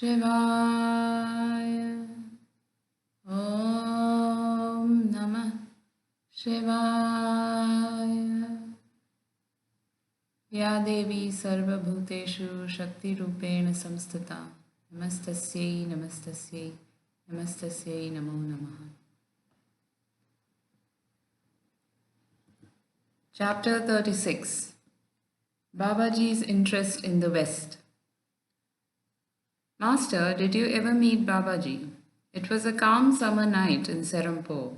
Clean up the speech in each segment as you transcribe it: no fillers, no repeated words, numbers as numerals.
Shivaya. Om Namah Shivaya. Ya Devi Sarva Bhuteshu Shakti Rupena Samstata. Namastasyai Namastasyai Namastasyai Namo Namaha. Chapter 36. Babaji's interest in the West. Master, did you ever meet Babaji? It was a calm summer night in Serampore.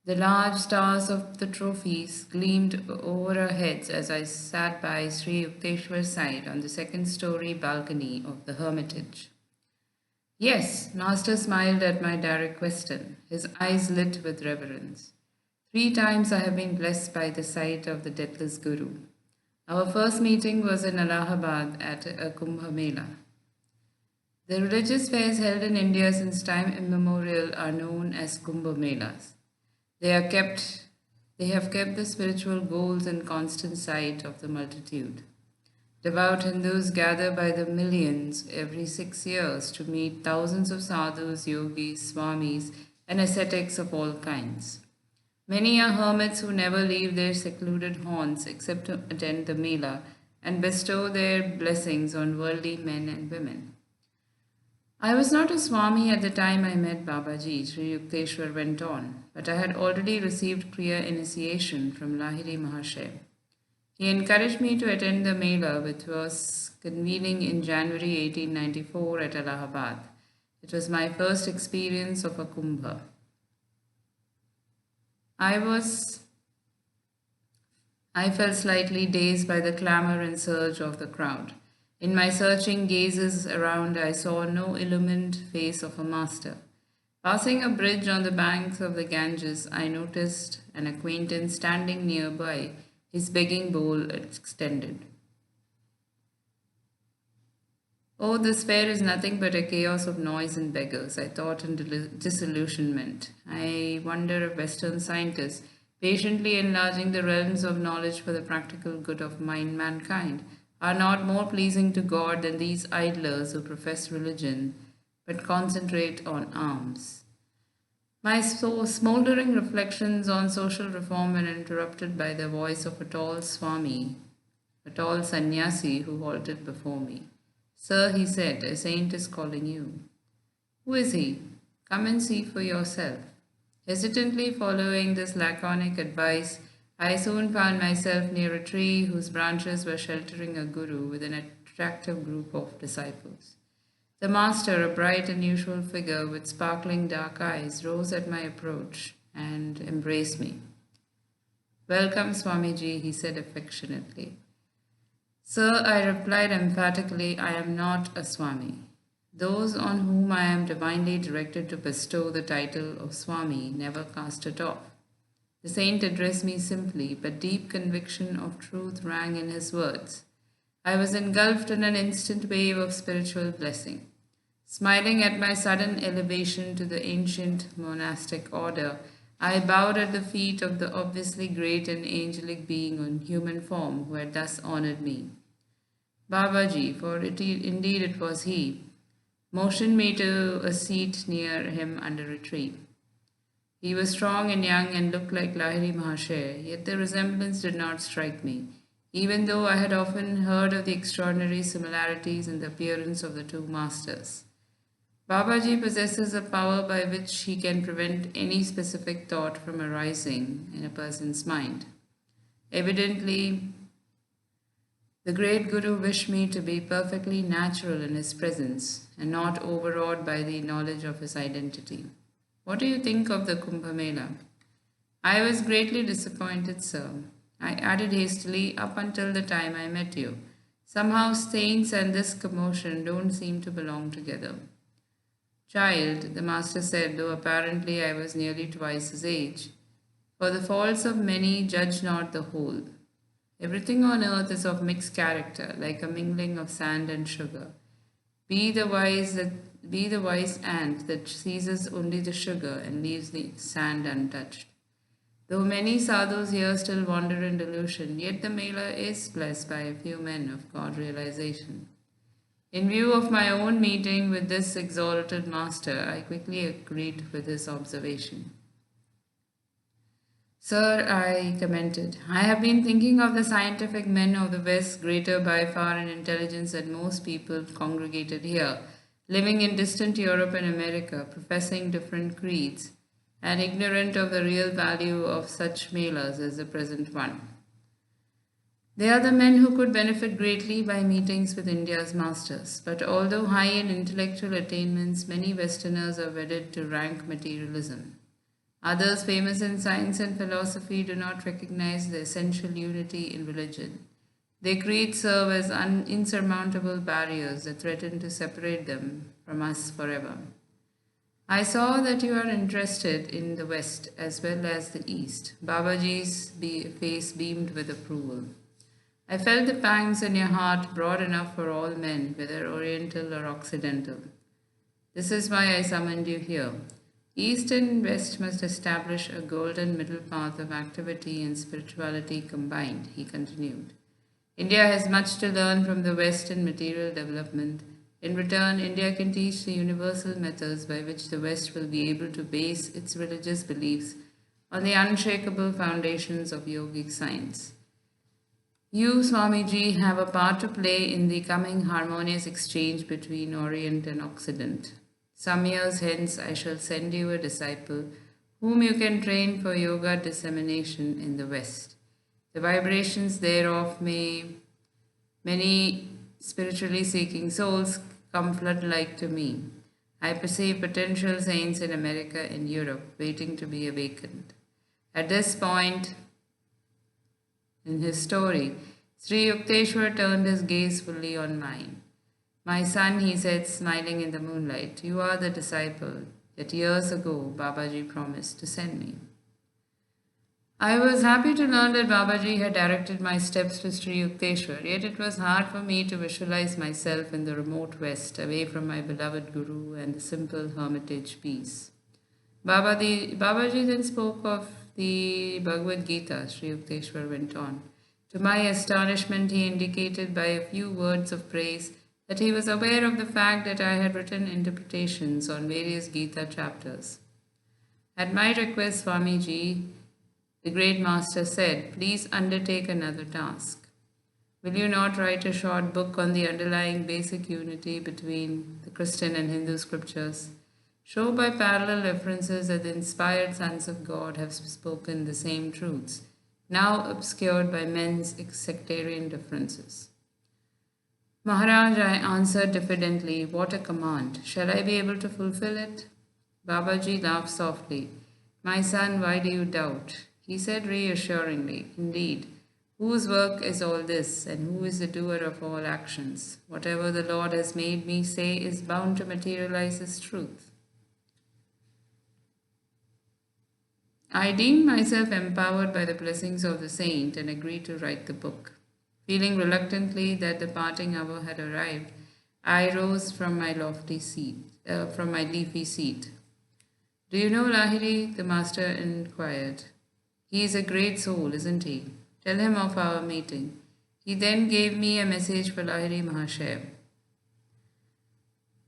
The large stars of the trophies gleamed over our heads as I sat by Sri Yukteswar's side on the second-story balcony of the hermitage. Yes, Master smiled at my direct question, his eyes lit with reverence. 3 times I have been blessed by the sight of the deathless Guru. Our first meeting was in Allahabad at a Kumbh Mela. The religious fairs held in India since time immemorial are known as Kumbh Melas. They have kept the spiritual goals in constant sight of the multitude. Devout Hindus gather by the millions every 6 years to meet thousands of sadhus, yogis, swamis, and ascetics of all kinds. Many are hermits who never leave their secluded haunts except to attend the Mela and bestow their blessings on worldly men and women. I was not a Swami at the time I met Babaji, Sri Yukteswar went on, but I had already received Kriya initiation from Lahiri Mahasaya. He encouraged me to attend the Mela, which was convening in January 1894 at Allahabad. It was my first experience of a Kumbha. I felt slightly dazed by the clamor and surge of the crowd. In my searching gazes around, I saw no illumined face of a master. Passing a bridge on the banks of the Ganges, I noticed an acquaintance standing nearby, his begging bowl extended. Oh, this fair is nothing but a chaos of noise and beggars, I thought in disillusionment. I wonder if Western scientists, patiently enlarging the realms of knowledge for the practical good of mankind, are not more pleasing to God than these idlers who profess religion but concentrate on alms. My smoldering reflections on social reform were interrupted by the voice of a tall Swami, a tall sannyasi who halted before me. Sir, he said, a saint is calling you. Who is he? Come and see for yourself. Hesitantly following this laconic advice, I soon found myself near a tree whose branches were sheltering a guru with an attractive group of disciples. The master, a bright, unusual figure with sparkling dark eyes, rose at my approach and embraced me. Welcome, Swamiji, he said affectionately. Sir, I replied emphatically, I am not a Swami. Those on whom I am divinely directed to bestow the title of Swami never cast it off. The saint addressed me simply, but deep conviction of truth rang in his words. I was engulfed in an instant wave of spiritual blessing. Smiling at my sudden elevation to the ancient monastic order, I bowed at the feet of the obviously great and angelic being in human form who had thus honored me. Babaji, for indeed it was he, motioned me to a seat near him under a tree. He was strong and young and looked like Lahiri Mahasaya, yet the resemblance did not strike me, even though I had often heard of the extraordinary similarities in the appearance of the two masters. Babaji possesses a power by which he can prevent any specific thought from arising in a person's mind. Evidently, the great Guru wished me to be perfectly natural in his presence and not overawed by the knowledge of his identity. What do you think of the Kumbh Mela? I was greatly disappointed, sir. I added hastily, up until the time I met you. Somehow saints and this commotion don't seem to belong together. Child, the master said, though apparently I was nearly twice his age, for the faults of many judge not the whole. Everything on earth is of mixed character, like a mingling of sand and sugar. Be the wise ant that seizes only the sugar and leaves the sand untouched. Though many sadhus here still wander in delusion, yet the Mela is blessed by a few men of God realization. In view of my own meeting with this exalted master, I quickly agreed with his observation. Sir, I commented, I have been thinking of the scientific men of the West, greater by far in intelligence than most people congregated here, living in distant Europe and America, professing different creeds, and ignorant of the real value of such melas as the present one. They are the men who could benefit greatly by meetings with India's masters. But although high in intellectual attainments, many Westerners are wedded to rank materialism. Others famous in science and philosophy do not recognize the essential unity in religion. Their creeds serve as insurmountable barriers that threaten to separate them from us forever. I saw that you are interested in the West as well as the East. Babaji's face beamed with approval. I felt the pangs in your heart broad enough for all men, whether Oriental or Occidental. This is why I summoned you here. East and West must establish a golden middle path of activity and spirituality combined, he continued. India has much to learn from the West in material development. In return, India can teach the universal methods by which the West will be able to base its religious beliefs on the unshakable foundations of yogic science. You, Swamiji, have a part to play in the coming harmonious exchange between Orient and Occident. Some years hence, I shall send you a disciple whom you can train for yoga dissemination in the West. The vibrations thereof may many spiritually seeking souls come flood-like to me. I perceive potential saints in America and Europe waiting to be awakened. At this point in his story, Sri Yukteswar turned his gaze fully on mine. My son, he said, smiling in the moonlight, you are the disciple that years ago Babaji promised to send me. I was happy to learn that Babaji had directed my steps to Sri Yukteswar, yet it was hard for me to visualize myself in the remote West, away from my beloved Guru and the simple hermitage peace. Babaji then spoke of the Bhagavad Gita, Sri Yukteswar went on. To my astonishment, he indicated by a few words of praise that he was aware of the fact that I had written interpretations on various Gita chapters. At my request, Swamiji, the great master said, please undertake another task. Will you not write a short book on the underlying basic unity between the Christian and Hindu scriptures? Show by parallel references that the inspired sons of God have spoken the same truths, now obscured by men's sectarian differences. Maharaj, I answered diffidently, what a command. Shall I be able to fulfill it? Babaji laughed softly. My son, why do you doubt? He said reassuringly, indeed, whose work is all this, and who is the doer of all actions? Whatever the Lord has made me say is bound to materialize His truth. I deemed myself empowered by the blessings of the saint and agreed to write the book. Feeling reluctantly that the parting hour had arrived, I rose from my leafy seat. Do you know Lahiri? The master inquired. He is a great soul, isn't he? Tell him of our meeting. He then gave me a message for Lahiri Mahashaya.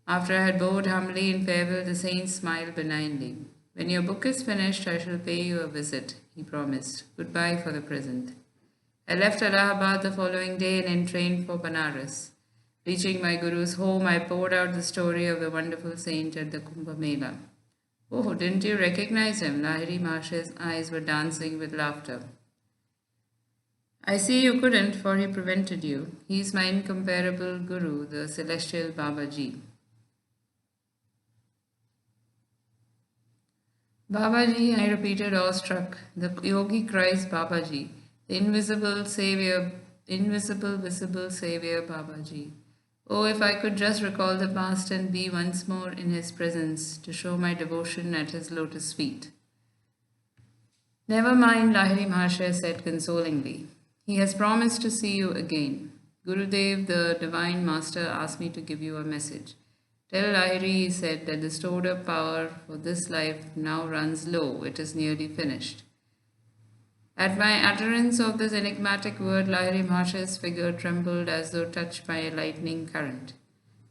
After I had bowed humbly in farewell, the saint smiled benignly. When your book is finished, I shall pay you a visit, he promised. Goodbye for the present. I left Allahabad the following day and entrained for Banaras. Reaching my Guru's home, I poured out the story of the wonderful saint at the Kumbh Mela. Oh, didn't you recognize him? Lahiri Mahashaya's eyes were dancing with laughter. I see you couldn't, for he prevented you. He is my incomparable Guru, the celestial Babaji. Babaji, I repeated awestruck. The yogi cries Babaji, the invisible savior, invisible, visible savior Babaji. Oh, if I could just recall the past and be once more in his presence to show my devotion at his lotus feet. Never mind, Lahiri Mahashaya said consolingly. He has promised to see you again. Gurudev, the divine master, asked me to give you a message. Tell Lahiri, he said, that the stored up power for this life now runs low. It is nearly finished. At my utterance of this enigmatic word, Lahiri Mahashaya's figure trembled as though touched by a lightning current.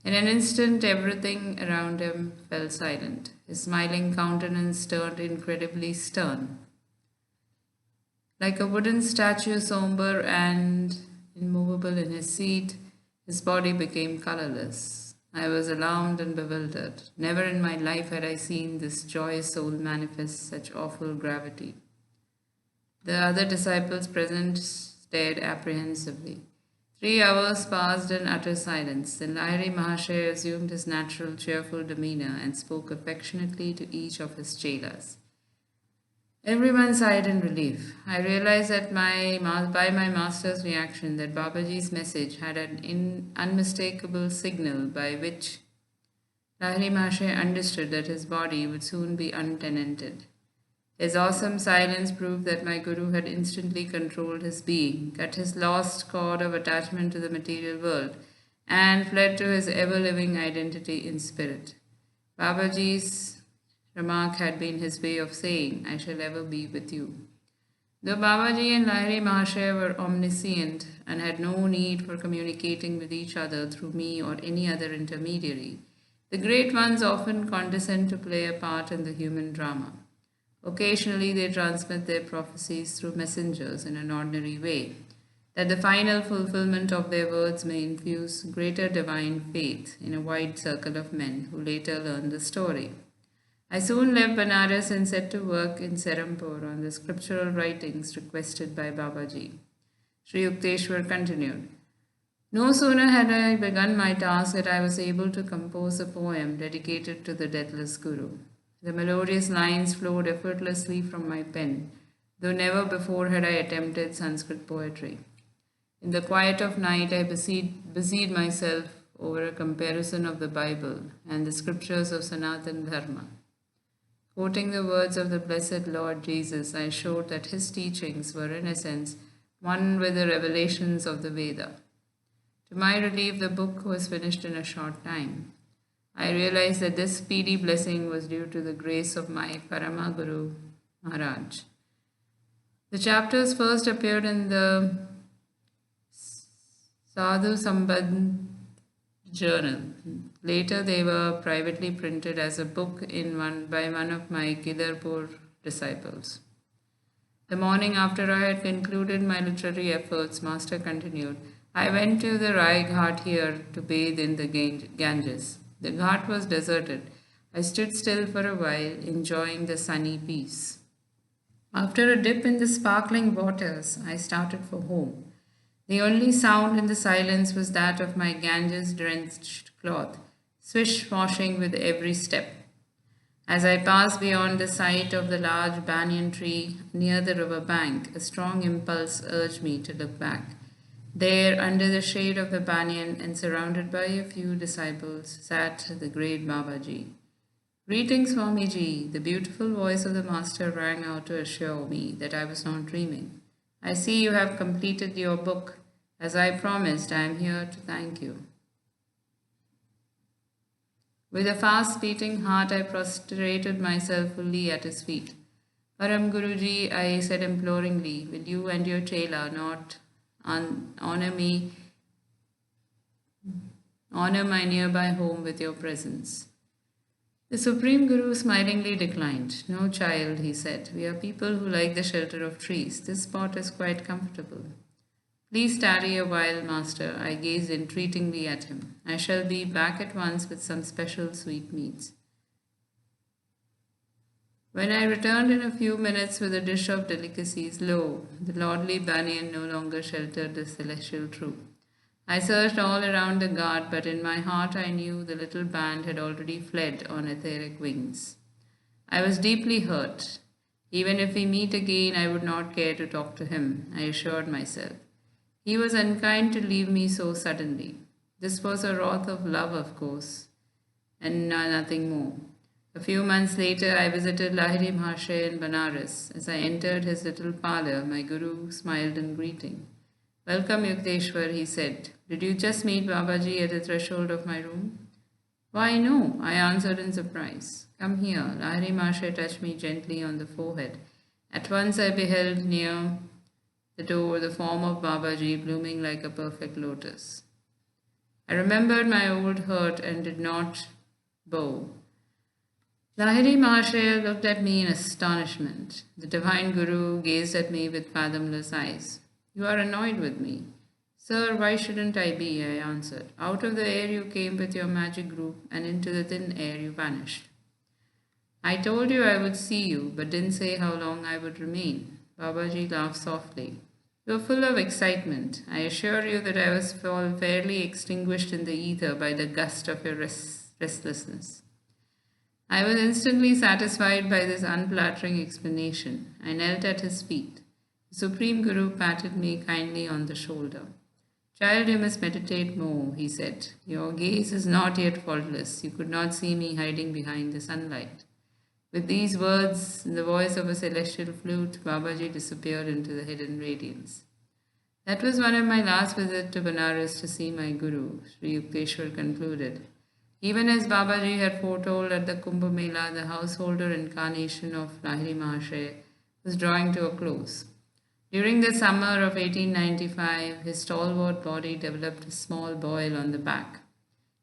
In an instant, everything around him fell silent. His smiling countenance turned incredibly stern. Like a wooden statue, somber and immovable in his seat, his body became colorless. I was alarmed and bewildered. Never in my life had I seen this joyous soul manifest such awful gravity. The other disciples present stared apprehensively. 3 hours passed in utter silence. Then Lahiri Mahashaya assumed his natural cheerful demeanor and spoke affectionately to each of his chelas. Everyone sighed in relief. I realized that by my master's reaction that Babaji's message had an unmistakable signal by which Lahiri Mahashaya understood that his body would soon be untenanted. His awesome silence proved that my Guru had instantly controlled his being, cut his lost cord of attachment to the material world, and fled to his ever-living identity in spirit. Babaji's remark had been his way of saying, "I shall ever be with you." Though Babaji and Lahiri Mahashaya were omniscient and had no need for communicating with each other through me or any other intermediary, the great ones often condescend to play a part in the human drama. Occasionally, they transmit their prophecies through messengers in an ordinary way, that the final fulfillment of their words may infuse greater divine faith in a wide circle of men who later learn the story. I soon left Banaras and set to work in Serampore on the scriptural writings requested by Babaji. Sri Yukteswar continued. No sooner had I begun my task that I was able to compose a poem dedicated to the deathless Guru. The melodious lines flowed effortlessly from my pen, though never before had I attempted Sanskrit poetry. In the quiet of night, I busied myself over a comparison of the Bible and the scriptures of Sanatana Dharma. Quoting the words of the blessed Lord Jesus, I showed that his teachings were in essence one with the revelations of the Veda. To my relief, the book was finished in a short time. I realized that this speedy blessing was due to the grace of my Parama Guru Maharaj. The chapters first appeared in the Sadhu Sambandh journal. Later, they were privately printed as a book by one of my Gidarpur disciples. The morning after I had concluded my literary efforts, Master continued, I went to the Rai Ghat here to bathe in the Ganges. The ghat was deserted. I stood still for a while, enjoying the sunny peace. After a dip in the sparkling waters, I started for home. The only sound in the silence was that of my Ganges-drenched cloth, swish-washing with every step. As I passed beyond the sight of the large banyan tree near the river bank, a strong impulse urged me to look back. There, under the shade of the banyan and surrounded by a few disciples, sat the great Babaji. Greetings, Swamiji. The beautiful voice of the Master rang out to assure me that I was not dreaming. I see you have completed your book. As I promised, I am here to thank you. With a fast-beating heart, I prostrated myself fully at his feet. Param Guruji, I said imploringly, will you and your chela not honor my nearby home with your presence? The Supreme Guru smilingly declined. No, child, he said. We are people who like the shelter of trees. This spot is quite comfortable. Please tarry a while, Master. I gazed entreatingly at him. I shall be back at once with some special sweetmeats. When I returned in a few minutes with a dish of delicacies, lo, the lordly banyan no longer sheltered the celestial troop. I searched all around the ghat, but in my heart I knew the little band had already fled on etheric wings. I was deeply hurt. Even if we meet again, I would not care to talk to him, I assured myself. He was unkind to leave me so suddenly. This was a wrath of love, of course, and nothing more. A few months later, I visited Lahiri Mahashaya in Banaras. As I entered his little parlor, my Guru smiled in greeting. Welcome, Yukteswar, he said. Did you just meet Babaji at the threshold of my room? Why, no, I answered in surprise. Come here. Lahiri Mahashaya touched me gently on the forehead. At once I beheld near the door the form of Babaji blooming like a perfect lotus. I remembered my old hurt and did not bow. Lahiri Mahashaya looked at me in astonishment. The divine Guru gazed at me with fathomless eyes. You are annoyed with me. Sir, why shouldn't I be? I answered. Out of the air you came with your magic group, and into the thin air you vanished. I told you I would see you, but didn't say how long I would remain. Babaji laughed softly. You were full of excitement. I assure you that I was fairly extinguished in the ether by the gust of your restlessness. I was instantly satisfied by this unflattering explanation. I knelt at his feet. The Supreme Guru patted me kindly on the shoulder. Child, you must meditate more, he said. Your gaze is not yet faultless. You could not see me hiding behind the sunlight. With these words, in the voice of a celestial flute, Babaji disappeared into the hidden radiance. That was one of my last visits to Benares to see my Guru, Sri Yukteswar concluded. Even as Babaji had foretold at the Kumbh Mela, the householder incarnation of Lahiri Mahashaya was drawing to a close. During the summer of 1895, his stalwart body developed a small boil on the back.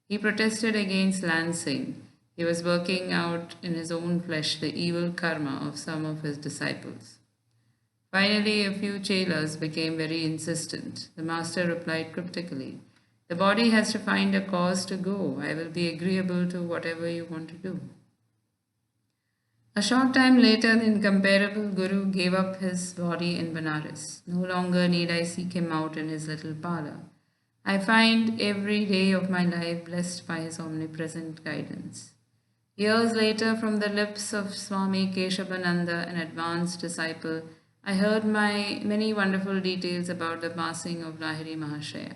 He protested against lancing. He was working out in his own flesh the evil karma of some of his disciples. Finally, a few chelas became very insistent. The master replied cryptically, the body has to find a cause to go. I will be agreeable to whatever you want to do. A short time later, the incomparable Guru gave up his body in Benares. No longer need I seek him out in his little parlour. I find every day of my life blessed by his omnipresent guidance. Years later, from the lips of Swami Keshavananda, an advanced disciple, I heard many wonderful details about the passing of Lahiri Mahashaya.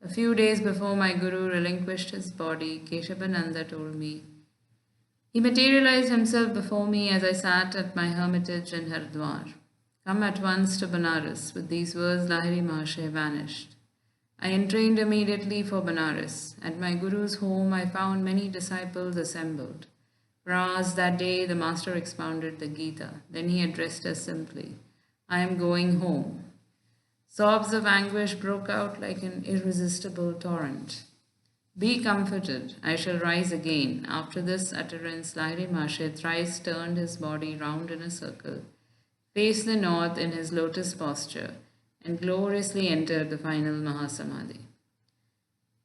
A few days before my Guru relinquished his body, Keshavananda told me, he materialized himself before me as I sat at my hermitage in Haridwar. Come at once to Benares. With these words, Lahiri Mahashaya vanished. I entrained immediately for Benares. At my Guru's home, I found many disciples assembled. For hours that day, the master expounded the Gita. Then he addressed us simply, I am going home. Sobs of anguish broke out like an irresistible torrent. Be comforted, I shall rise again. After this utterance, Lahiri Mahashaya thrice turned his body round in a circle, faced the north in his lotus posture, and gloriously entered the final Mahasamadhi.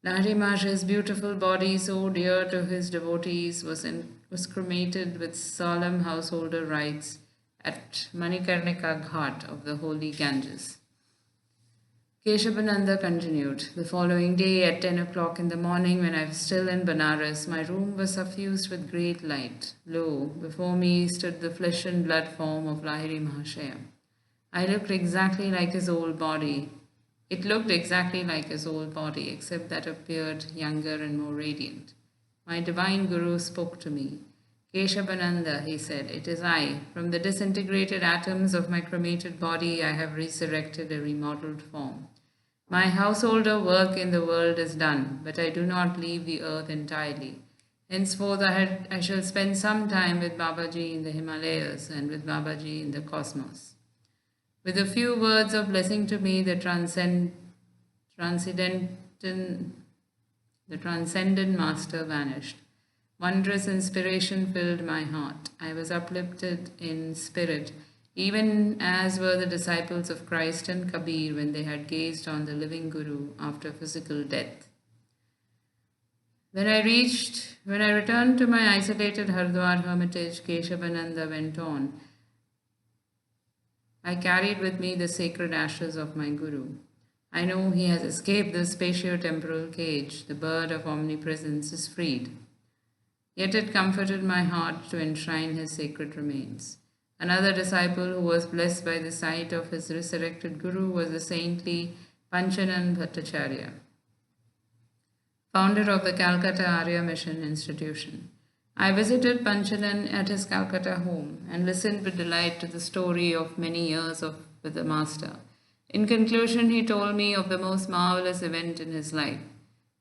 Lahiri Mahashaya's beautiful body, so dear to his devotees, was cremated with solemn householder rites at Manikarnika Ghat of the holy Ganges. Keshavananda continued. The following day at 10 o'clock in the morning, when I was still in Benares, my room was suffused with great light. Lo, before me stood the flesh and blood form of Lahiri Mahashaya. I looked exactly like his old body. It looked exactly like his old body, except that appeared younger and more radiant. My divine Guru spoke to me. Keshavananda, he said, it is I. From the disintegrated atoms of my cremated body, I have resurrected a remodeled form. My householder work in the world is done, but I do not leave the earth entirely. Henceforth, I shall spend some time with Babaji in the Himalayas and with Babaji in the cosmos. With a few words of blessing to me, the transcendent master vanished. Wondrous inspiration filled my heart. I was uplifted in spirit, even as were the disciples of Christ and Kabir when they had gazed on the living Guru after physical death. When I returned to my isolated Haridwar hermitage, Keshavananda went on. I carried with me the sacred ashes of my Guru. I know he has escaped the spatio-temporal cage. The bird of omnipresence is freed. Yet it comforted my heart to enshrine his sacred remains. Another disciple who was blessed by the sight of his resurrected Guru was the saintly Panchanan Bhattacharya, founder of the Calcutta Arya Mission Institution. I visited Panchanan at his Calcutta home and listened with delight to the story of many years with the Master. In conclusion, he told me of the most marvelous event in his life.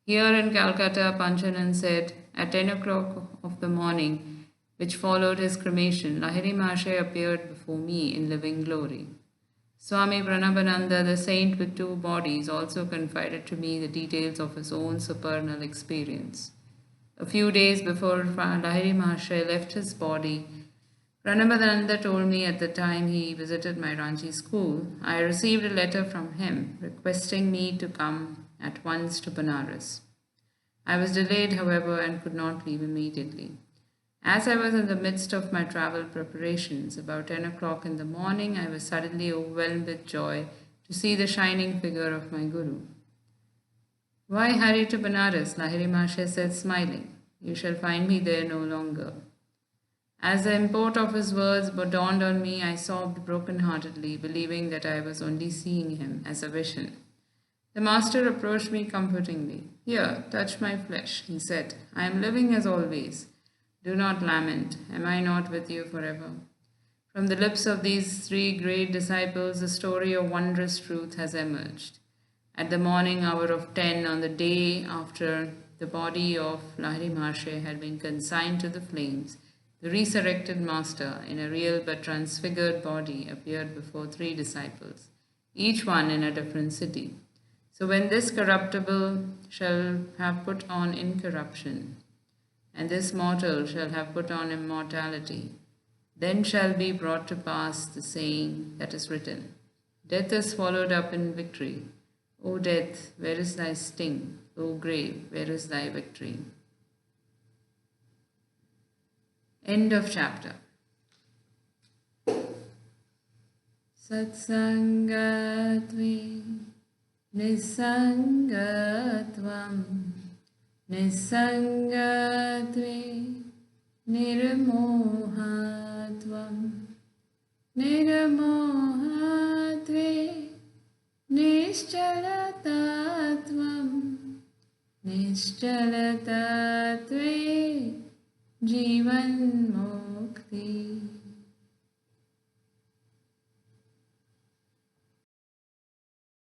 Here in Calcutta, Panchanan said, at 10 o'clock of the morning, which followed his cremation, Lahiri Mahashaya appeared before me in living glory. Swami Pranabananda, the saint with two bodies, also confided to me the details of his own supernal experience. A few days before Lahiri Mahasaya left his body, Pranabananda told me at the time he visited my Ranchi school, I received a letter from him requesting me to come at once to Banaras. I was delayed, however, and could not leave immediately. As I was in the midst of my travel preparations, about 10 o'clock in the morning, I was suddenly overwhelmed with joy to see the shining figure of my Guru. Why hurry to Banaras? Lahiri Mahasaya said, smiling. You shall find me there no longer. As the import of his words dawned on me, I sobbed broken-heartedly, believing that I was only seeing him as a vision. The master approached me comfortingly. Here, touch my flesh, he said. I am living as always. Do not lament. Am I not with you forever? From the lips of these three great disciples, the story of wondrous truth has emerged. At the morning hour of 10, on the day after the body of Lahiri Mahasaya had been consigned to the flames, the resurrected master, in a real but transfigured body, appeared before three disciples, each one in a different city. So when this corruptible shall have put on incorruption, and this mortal shall have put on immortality, then shall be brought to pass the saying that is written, Death is swallowed up in victory. O death, where is thy sting? O grave, where is thy victory? End of chapter. Satsangatve nisangatvam Nisangatve nirmohatvam Nirmohatve Nishchalatatvam Nishchalatatve Jivan Mukti